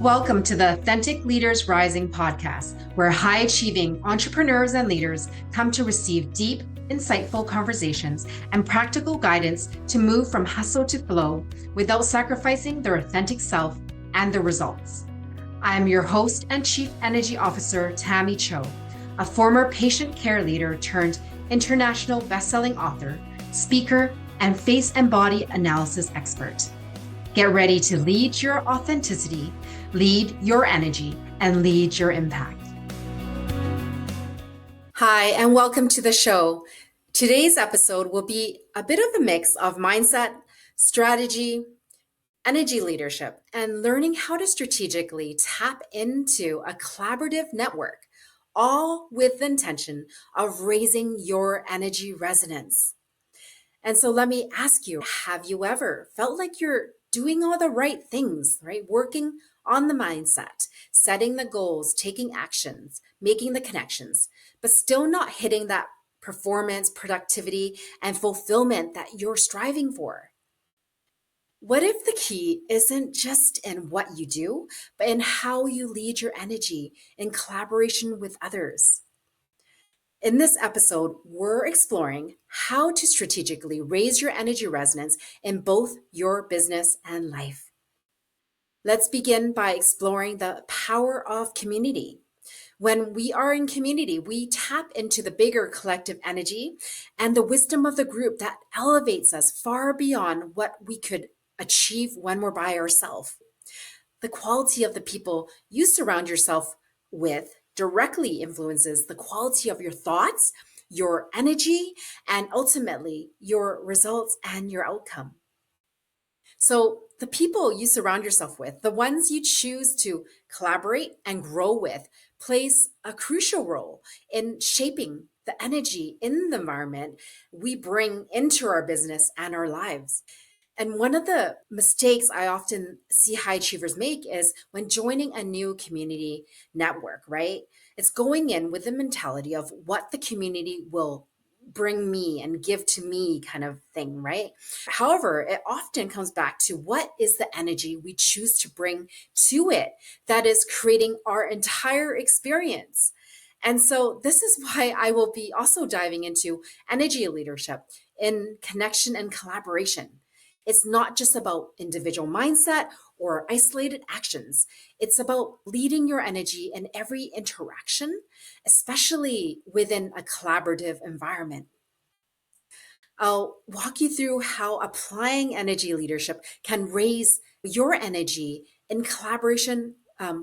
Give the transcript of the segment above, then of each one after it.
Welcome to the Authentic Leaders Rising podcast, where high achieving entrepreneurs and leaders come to receive deep, insightful conversations and practical guidance to move from hustle to flow without sacrificing their authentic self and the results. I am your host and Chief Energy Officer, Tammy Cho, a former patient care leader turned international best-selling author, speaker, and face and body analysis expert. Get ready to lead your authenticity, lead your energy, and lead your impact. Hi, and welcome to the show. Today's episode will be a bit of a mix of mindset, strategy, energy leadership, and learning how to strategically tap into a collaborative network, all with the intention of raising your energy resonance. And so let me ask you, have you ever felt like you're doing all the right things, right? Working on the mindset, setting the goals, taking actions, making the connections, but still not hitting that performance, productivity, and fulfillment that you're striving for? What if the key isn't just in what you do, but in how you lead your energy in collaboration with others? In this episode, we're exploring how to strategically raise your energy resonance in both your business and life. Let's begin by exploring the power of community. When we are in community, we tap into the bigger collective energy and the wisdom of the group that elevates us far beyond what we could achieve when we're by ourselves. The quality of the people you surround yourself with directly influences the quality of your thoughts, your energy, and ultimately your results and your outcome. So, the people you surround yourself with, the ones you choose to collaborate and grow with, plays a crucial role in shaping the energy in the environment we bring into our business and our lives. And one of the mistakes I often see high achievers make is when joining a new community network, right? It's going in with the mentality of what the community will bring me and give to me kind of thing, right? However, it often comes back to what is the energy we choose to bring to it that is creating our entire experience. And so this is why I will be also diving into energy leadership in connection and collaboration. It's not just about individual mindset or isolated actions. It's about leading your energy in every interaction, especially within a collaborative environment. I'll walk you through how applying energy leadership can raise your energy in collaboration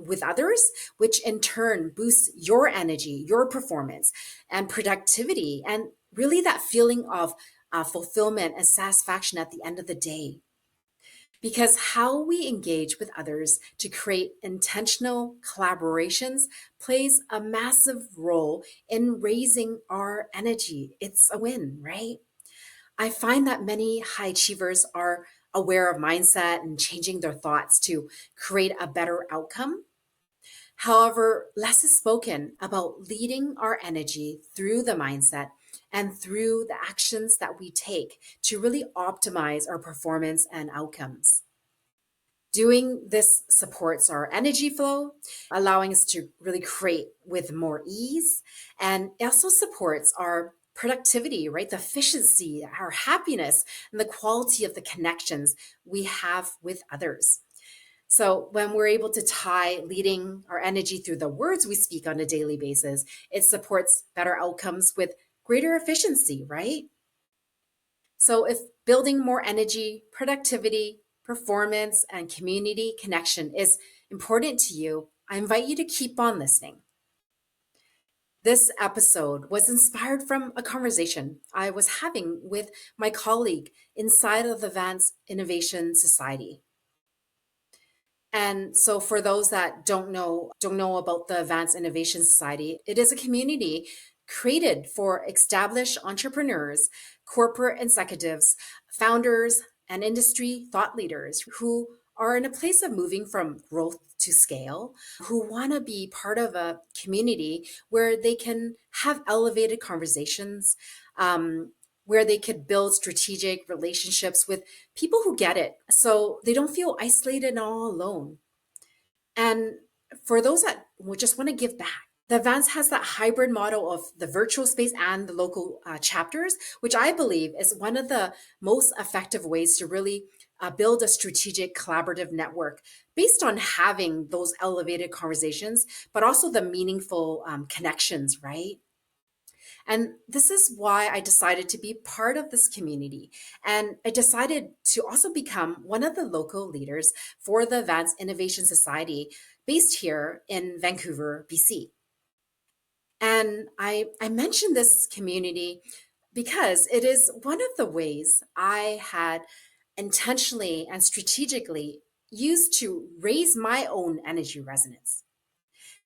with others, which in turn boosts your energy, your performance, and productivity, and really that feeling of fulfillment and satisfaction at the end of the day. Because how we engage with others to create intentional collaborations plays a massive role in raising our energy. It's a win, right? I find that many high achievers are aware of mindset and changing their thoughts to create a better outcome. However, less is spoken about leading our energy through the mindset and through the actions that we take to really optimize our performance and outcomes. Doing this supports our energy flow, allowing us to really create with more ease. And it also supports our productivity, right? The efficiency, our happiness, and the quality of the connections we have with others. So when we're able to tie leading our energy through the words we speak on a daily basis, it supports better outcomes with greater efficiency, right? So if building more energy, productivity, performance, and community connection is important to you, I invite you to keep on listening. This episode was inspired from a conversation I was having with my colleague inside of the Advanced Innovation Society. And so for those that don't know about the Advanced Innovation Society, it is a community created for established entrepreneurs, corporate executives, founders, and industry thought leaders who are in a place of moving from growth to scale, who want to be part of a community where they can have elevated conversations, where they could build strategic relationships with people who get it so they don't feel isolated and all alone. And for those that just want to give back, the Advance has that hybrid model of the virtual space and the local chapters, which I believe is one of the most effective ways to really build a strategic collaborative network based on having those elevated conversations, but also the meaningful connections, right? And this is why I decided to be part of this community. And I decided to also become one of the local leaders for the Advanced Innovation Society based here in Vancouver, BC. And I mentioned this community because it is one of the ways I had intentionally and strategically used to raise my own energy resonance.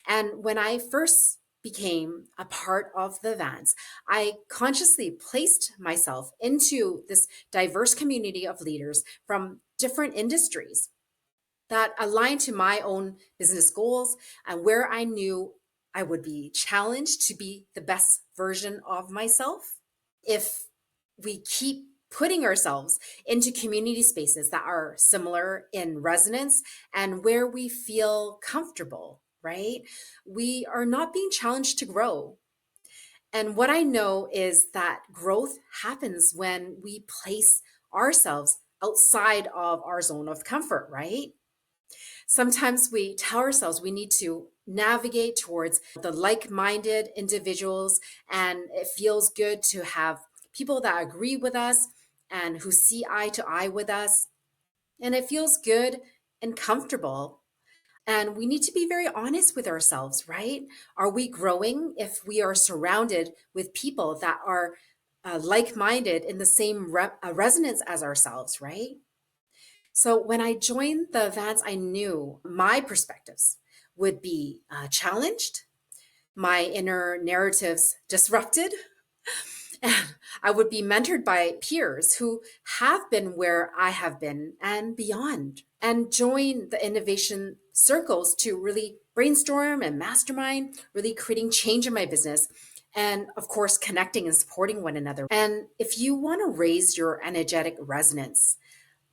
And when I first became a part of the Vans, I consciously placed myself into this diverse community of leaders from different industries that aligned to my own business goals and where I knew I would be challenged to be the best version of myself. If we keep putting ourselves into community spaces that are similar in resonance and where we feel comfortable, right? We are not being challenged to grow. And what I know is that growth happens when we place ourselves outside of our zone of comfort, right? Sometimes we tell ourselves we need to navigate towards the like minded individuals, and it feels good to have people that agree with us and who see eye to eye with us. And it feels good and comfortable. And we need to be very honest with ourselves, right? Are we growing if we are surrounded with people that are like minded in the same resonance as ourselves, right? So when I joined the Vans, I knew my perspectives would be challenged, my inner narratives disrupted, and I would be mentored by peers who have been where I have been and beyond, and join the innovation circles to really brainstorm and mastermind, really creating change in my business. And of course, connecting and supporting one another. And if you want to raise your energetic resonance,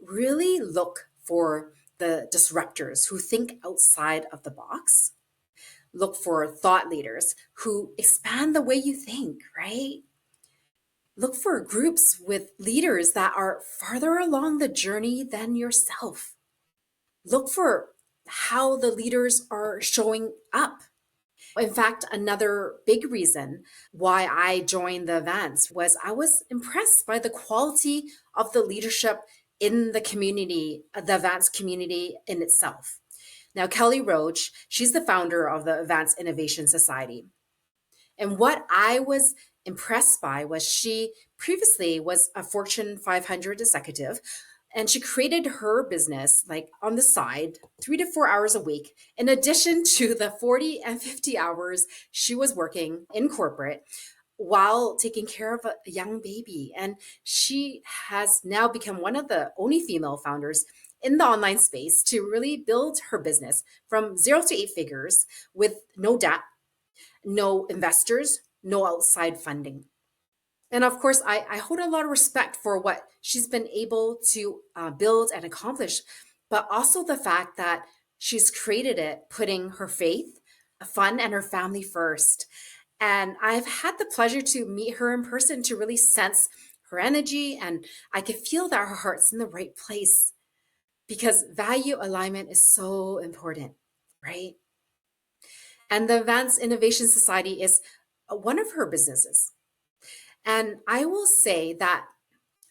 really look for the disruptors who think outside of the box. Look for thought leaders who expand the way you think, right? Look for groups with leaders that are farther along the journey than yourself. Look for how the leaders are showing up. In fact, another big reason why I joined the events was I was impressed by the quality of the leadership in the community, the advanced community in itself. Now, Kelly Roach, she's the founder of the Advanced Innovation Society. And what I was impressed by was she previously was a Fortune 500 executive, and she created her business like on the side 3 to 4 hours a week in addition to the 40 and 50 hours she was working in corporate while taking care of a young baby. And she has now become one of the only female founders in the online space to really build her business from 0 to 8 figures with no debt, no investors, no outside funding. And of course, I hold a lot of respect for what she's been able to build and accomplish, but also the fact that she's created it putting her faith, fun, and her family first. And I've had the pleasure to meet her in person to really sense her energy, and I could feel that her heart's in the right place because value alignment is so important, right? And the Advanced Innovation Society is one of her businesses. And I will say that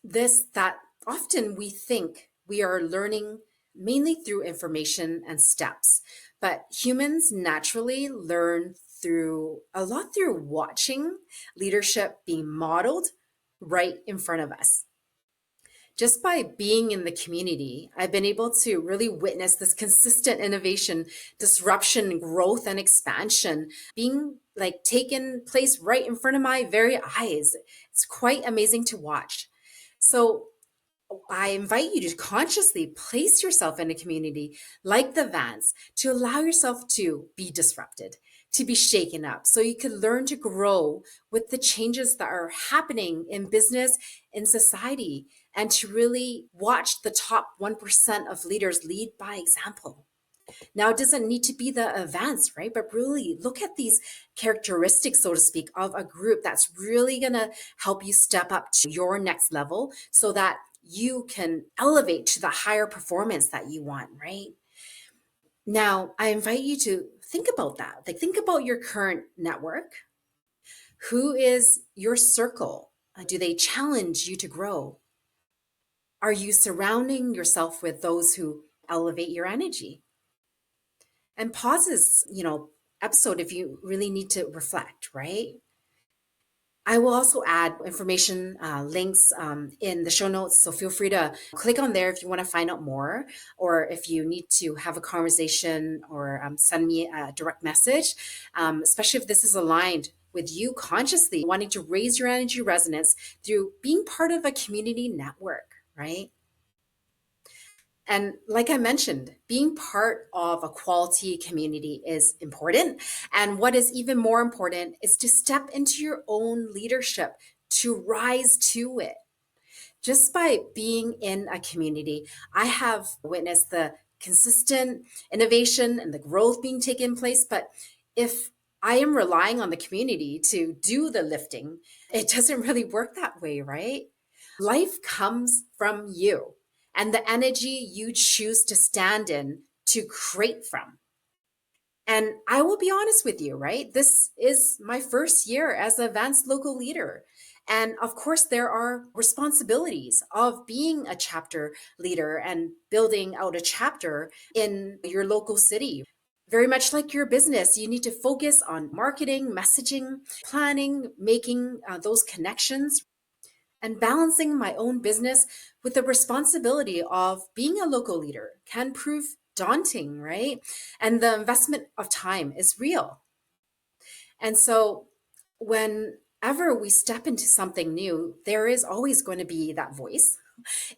that often we think we are learning mainly through information and steps, but humans naturally learn through a lot through watching leadership being modeled right in front of us. Just by being in the community, I've been able to really witness this consistent innovation, disruption, growth, and expansion being like taken place right in front of my very eyes. It's quite amazing to watch. So I invite you to consciously place yourself in a community like the Vans to allow yourself to be disrupted, to be shaken up, so you can learn to grow with the changes that are happening in business, in society, and to really watch the top 1% of leaders lead by example. Now, it doesn't need to be the events, right? But really look at these characteristics, so to speak, of a group that's really going to help you step up to your next level so that you can elevate to the higher performance that you want, right? Now, I invite you to think about that. Like, think about your current network. Who is your circle? Do they challenge you to grow? Are you surrounding yourself with those who elevate your energy? And pause this, episode if you really need to reflect, right? I will also add information, links in the show notes. So feel free to click on there if you want to find out more, or if you need to have a conversation or send me a direct message, especially if this is aligned with you consciously wanting to raise your energy resonance through being part of a community network, right? And like I mentioned, being part of a quality community is important. And what is even more important is to step into your own leadership, to rise to it. Just by being in a community, I have witnessed the consistent innovation and the growth being taken place. But if I am relying on the community to do the lifting, it doesn't really work that way, right? Life comes from you and the energy you choose to stand in to create from. And I will be honest with you, right? This is my first year as an advanced local leader. And of course, there are responsibilities of being a chapter leader and building out a chapter in your local city. Very much like your business, you need to focus on marketing, messaging, planning, making those connections, and balancing my own business with the responsibility of being a local leader can prove daunting, right? And the investment of time is real. And so, whenever we step into something new, there is always going to be that voice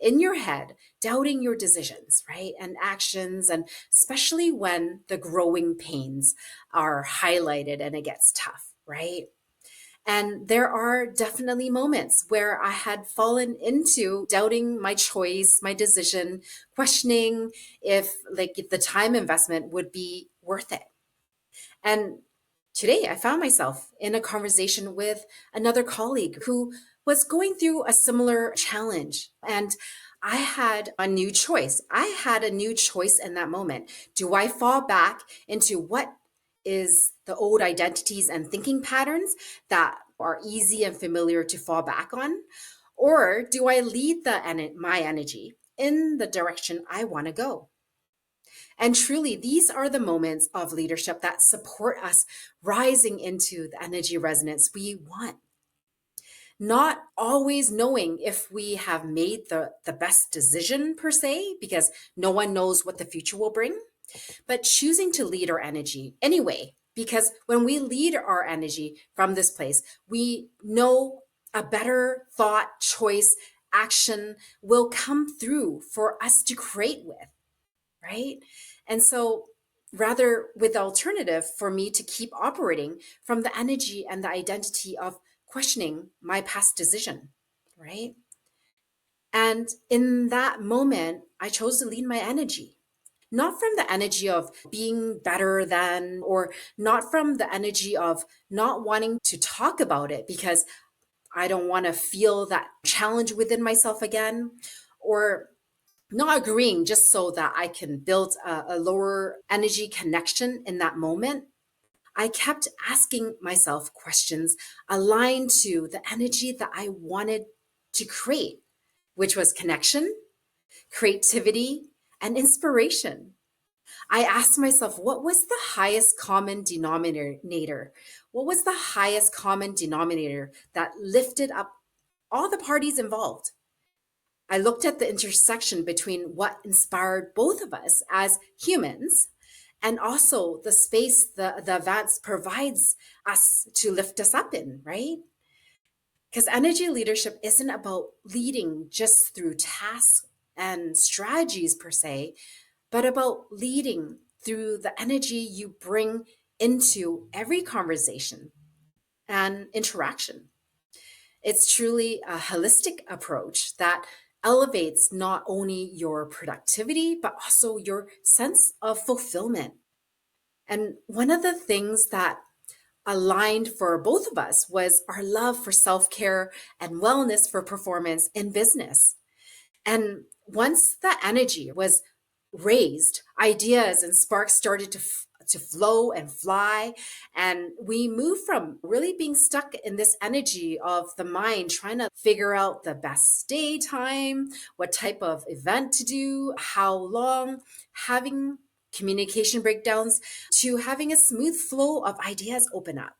in your head doubting your decisions, right? And actions, and especially when the growing pains are highlighted and it gets tough, right? And there are definitely moments where I had fallen into doubting my choice, my decision, questioning if the time investment would be worth it. And today I found myself in a conversation with another colleague who was going through a similar challenge. And I had a new choice. I had a new choice in that moment. Do I fall back into what is the old identities and thinking patterns that are easy and familiar to fall back on? Or do I lead my energy in the direction I want to go? And truly, these are the moments of leadership that support us rising into the energy resonance we want. Not always knowing if we have made the best decision per se, because no one knows what the future will bring, but choosing to lead our energy anyway. Because when we lead our energy from this place, we know a better thought, choice, action will come through for us to create with, right? And so, rather, with the alternative for me to keep operating from the energy and the identity of questioning my past decision, right? And in that moment, I chose to lead my energy, not from the energy of being better than, or not from the energy of not wanting to talk about it because I don't want to feel that challenge within myself again, or not agreeing just so that I can build a lower energy connection in that moment. I kept asking myself questions aligned to the energy that I wanted to create, which was connection, creativity, and inspiration. I asked myself, what was the highest common denominator? What was the highest common denominator that lifted up all the parties involved? I looked at the intersection between what inspired both of us as humans and also the space the advance provides us to lift us up in, right? Because energy leadership isn't about leading just through tasks and strategies per se, but about leading through the energy you bring into every conversation and interaction. It's truly a holistic approach that elevates not only your productivity, but also your sense of fulfillment. And one of the things that aligned for both of us was our love for self care and wellness for performance in business. And once the energy was raised, ideas and sparks started to flow and fly. And we moved from really being stuck in this energy of the mind, trying to figure out the best stay time, what type of event to do, how long, having communication breakdowns, to having a smooth flow of ideas open up.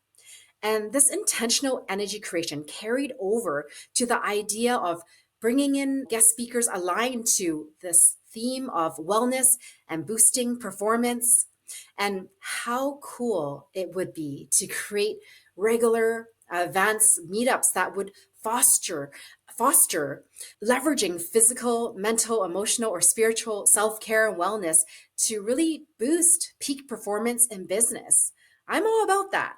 And this intentional energy creation carried over to the idea of bringing in guest speakers aligned to this theme of wellness and boosting performance, and how cool it would be to create regular events, meetups that would foster leveraging physical, mental, emotional, or spiritual self-care and wellness to really boost peak performance in business. I'm all about that.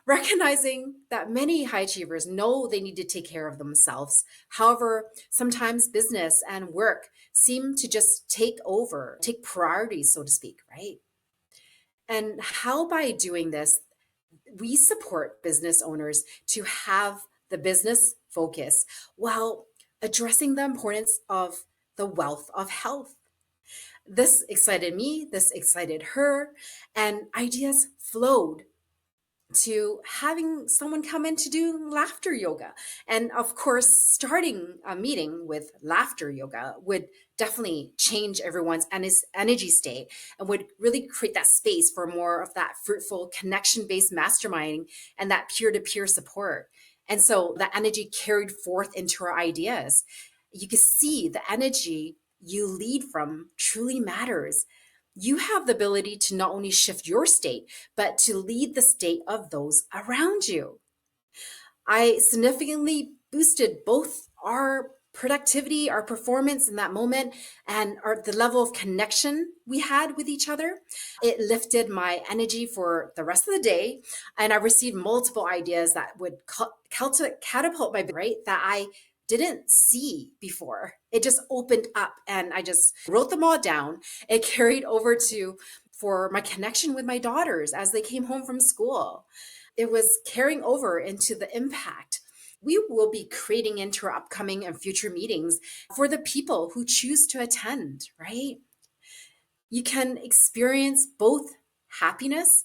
Recognizing that many high achievers know they need to take care of themselves. However, sometimes business and work seem to just take over, take priority, so to speak, right? And how by doing this, we support business owners to have the business focus while addressing the importance of the wealth of health. This excited me, this excited her, and ideas flowed to having someone come in to do laughter yoga. And of course, starting a meeting with laughter yoga would definitely change everyone's energy state and would really create that space for more of that fruitful connection based masterminding and that peer to peer support. And so the energy carried forth into our ideas. You can see the energy you lead from truly matters. You have the ability to not only shift your state, but to lead the state of those around you. I significantly boosted both our productivity, our performance in that moment, and the level of connection we had with each other. It lifted my energy for the rest of the day, and I received multiple ideas that would catapult my right that I didn't see before. It just opened up, and I just wrote them all down. It carried over to for my connection with my daughters as they came home from school. It was carrying over into the impact we will be creating into our upcoming and future meetings for the people who choose to attend, right? You can experience both happiness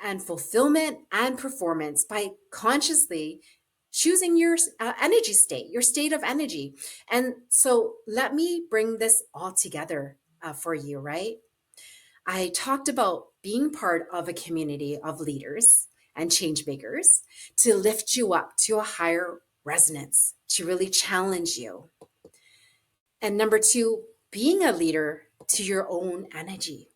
and fulfillment and performance by consciously choosing your energy state, your state of energy. And so let me bring this all together for you, right? I talked about being part of a community of leaders and change makers to lift you up to a higher resonance, to really challenge you. And number two, being a leader to your own energy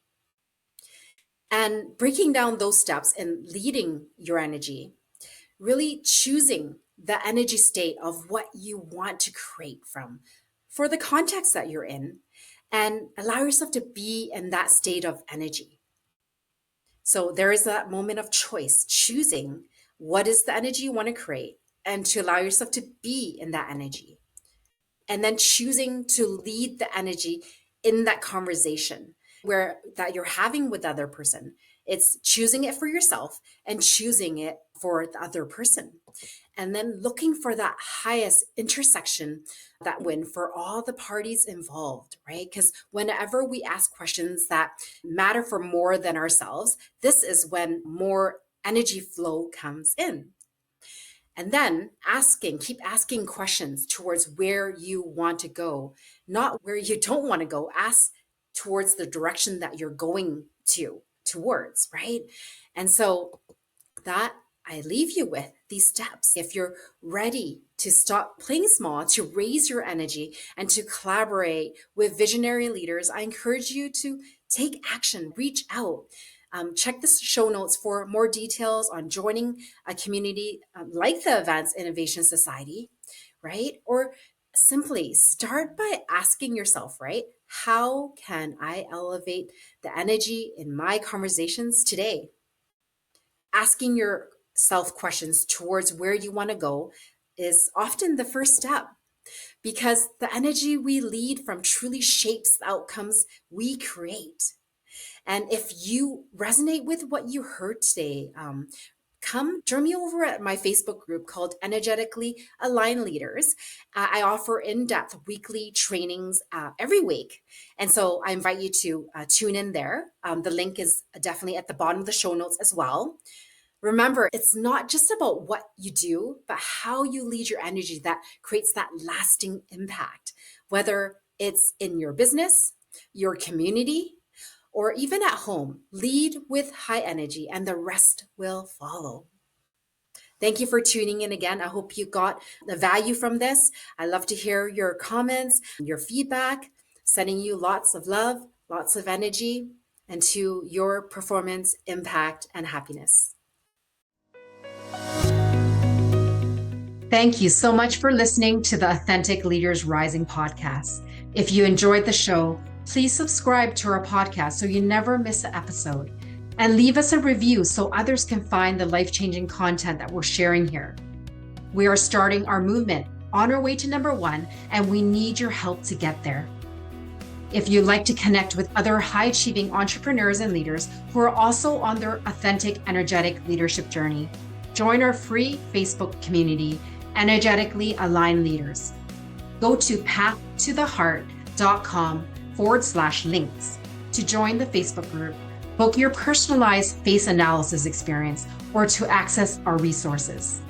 and breaking down those steps and leading your energy, really choosing the energy state of what you want to create from for the context that you're in, and allow yourself to be in that state of energy. So there is that moment of choice, choosing what is the energy you want to create and to allow yourself to be in that energy. And then choosing to lead the energy in that conversation where that you're having with the other person. It's choosing it for yourself and choosing it for the other person. And then looking for that highest intersection that win for all the parties involved, right? Because whenever we ask questions that matter for more than ourselves, this is when more energy flow comes in. And then keep asking questions towards where you want to go, not where you don't want to go. Ask towards the direction that you're going towards, right? And so that I leave you with these steps. If you're ready to stop playing small, to raise your energy, and to collaborate with visionary leaders, I encourage you to take action, reach out. Check the show notes for more details on joining a community like the Advanced Innovation Society, right? Or simply start by asking yourself, right? How can I elevate the energy in my conversations today? Asking yourself questions towards where you want to go is often the first step because the energy we lead from truly shapes the outcomes we create. And if you resonate with what you heard today, come join me over at my Facebook group called Energetically Aligned Leaders. I offer in depth weekly trainings every week. And so I invite you to tune in there. The link is definitely at the bottom of the show notes as well. Remember, it's not just about what you do, but how you lead your energy that creates that lasting impact, whether it's in your business, your community, or even at home. Lead with high energy and the rest will follow. Thank you for tuning in again. I hope you got the value from this. I love to hear your comments, your feedback, sending you lots of love, lots of energy, and to your performance, impact, and happiness. Thank you so much for listening to the Authentic Leaders Rising podcast. If you enjoyed the show, please subscribe to our podcast so you never miss an episode. And leave us a review so others can find the life-changing content that we're sharing here. We are starting our movement on our way to number 1, and we need your help to get there. If you'd like to connect with other high-achieving entrepreneurs and leaders who are also on their authentic, energetic leadership journey, join our free Facebook community, Energetically Aligned Leaders. Go to pathtotheheart.com/links to join the Facebook group, book your personalized face analysis experience, or to access our resources.